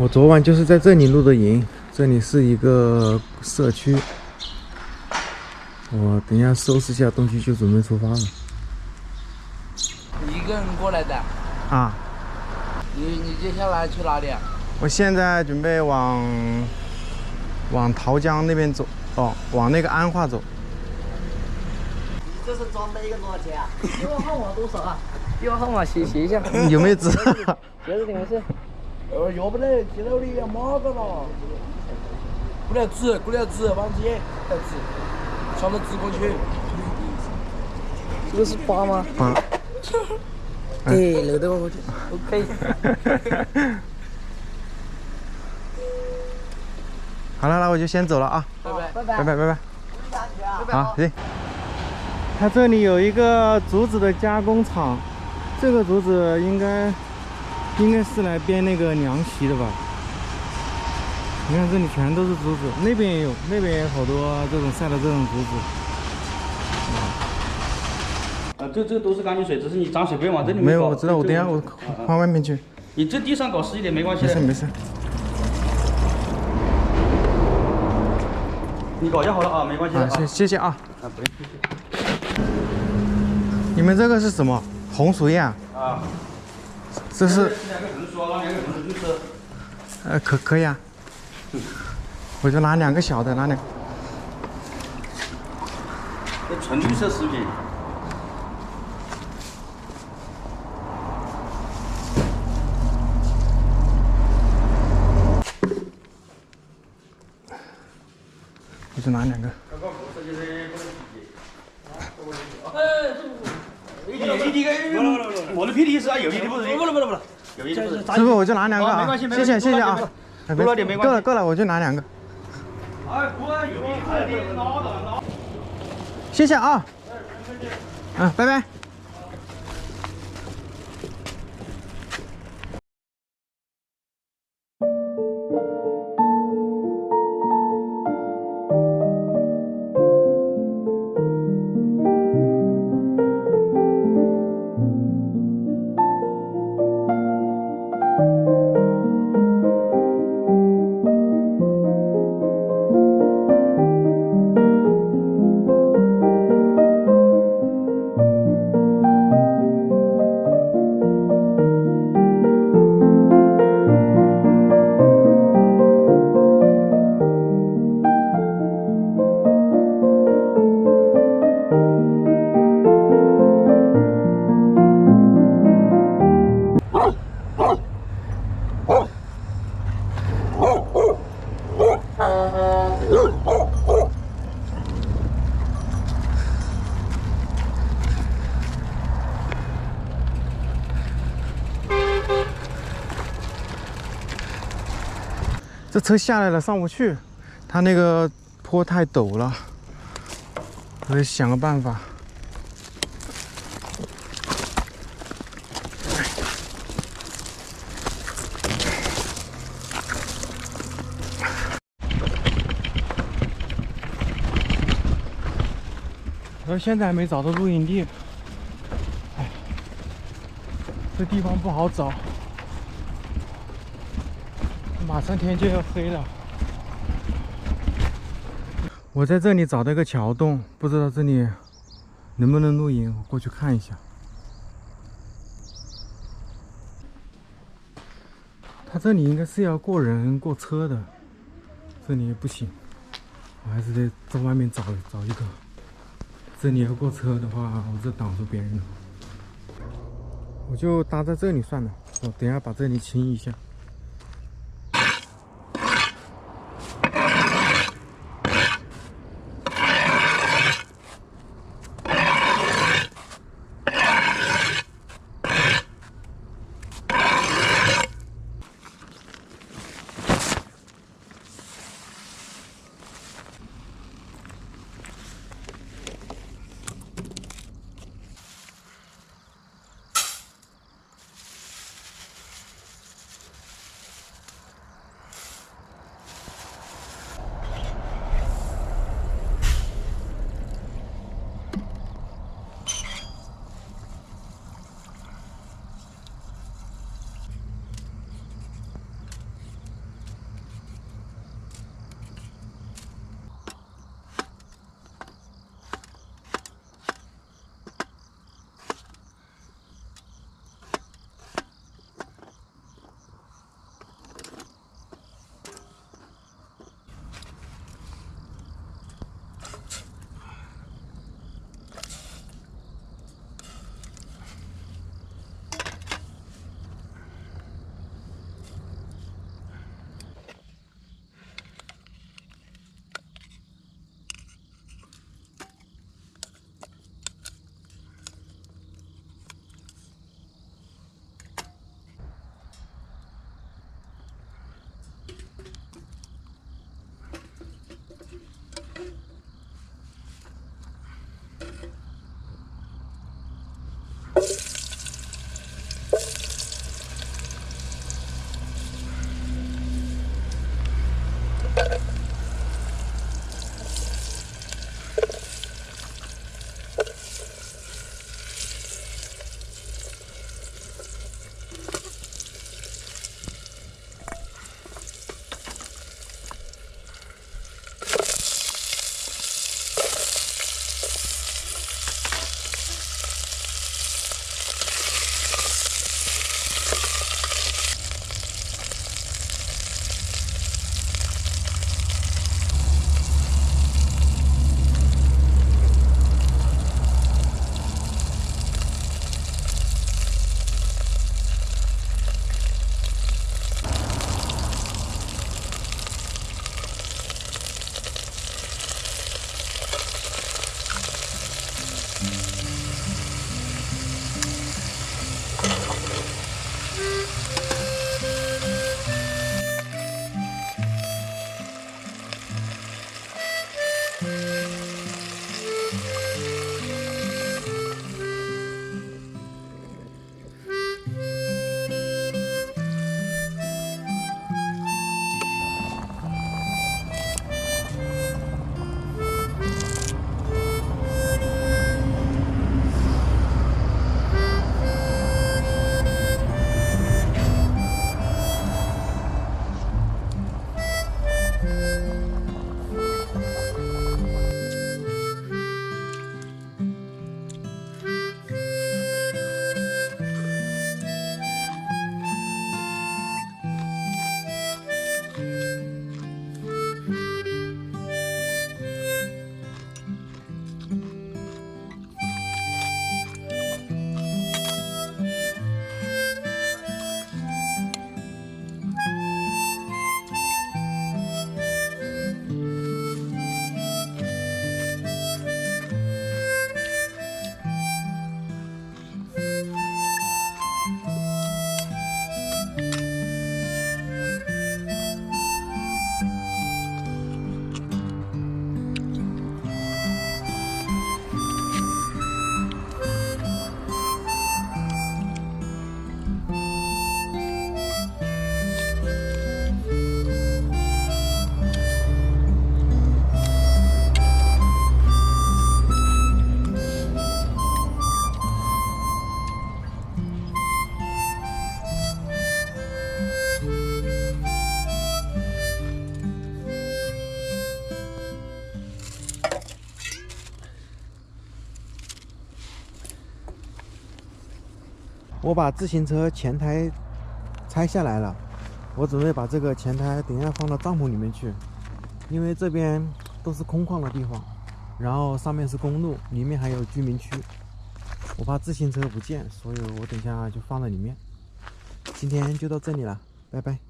我昨晚就是在这里露的营，这里是一个社区。我等一下收拾一下东西就准备出发了。一个人过来的啊？你接下来去哪里啊？我现在准备往桃江那边走，往那个安化走。你这是装的一个多少钱啊？电话号码多少啊？电话号码写一下。有没有纸？写着点是。要不得，接到你要马个了。过来纸，忘记来纸，上到纸过去。这个是8吗？8。哎，漏得我去。OK。好了，那我就先走了啊！拜拜。好，行。它这里有一个竹子的加工厂，这个竹子应该是来编那个凉席的吧？你看这里全都是竹子，那边也有，那边也有好多这种晒的这种竹子。这都是干净水，只是你脏水不要往这里面搞。没有，我知道，我等一下我换外面去。你这地上搞湿一点没关系。没事。你搞就好了啊，没关系的啊。谢谢啊。不用谢谢。你们这个是什么？红薯叶啊？啊。这是。2个红薯，拿2个红薯去吃。可以啊。我就拿2个小的，拿2个。这纯绿色食品。我就拿2个。我的 PT 是啊，有 PT 不是？不了。有 PT 不是。师傅，我就拿2个啊。没关系，谢谢啊。多了点没关系。够了，我就拿2个。哎，不啊，有 PT 拿。谢谢啊。拜拜。这车下来了，上不去，它那个坡太陡了，我得想个办法。我现在还没找到露营地，哎，这地方不好找。马上天就要黑了，我在这里找到一个桥洞，不知道这里能不能露营，我过去看一下。它这里应该是要过人过车的，这里不行，我还是得在外面找一个。这里要过车的话，我这挡住别人了，我就搭在这里算了。我等一下把这里清一下。我把自行车前台拆下来了，我准备把这个前台等一下放到帐篷里面去，因为这边都是空旷的地方，然后上面是公路，里面还有居民区，我怕自行车不见，所以我等一下就放在里面。今天就到这里了，拜拜。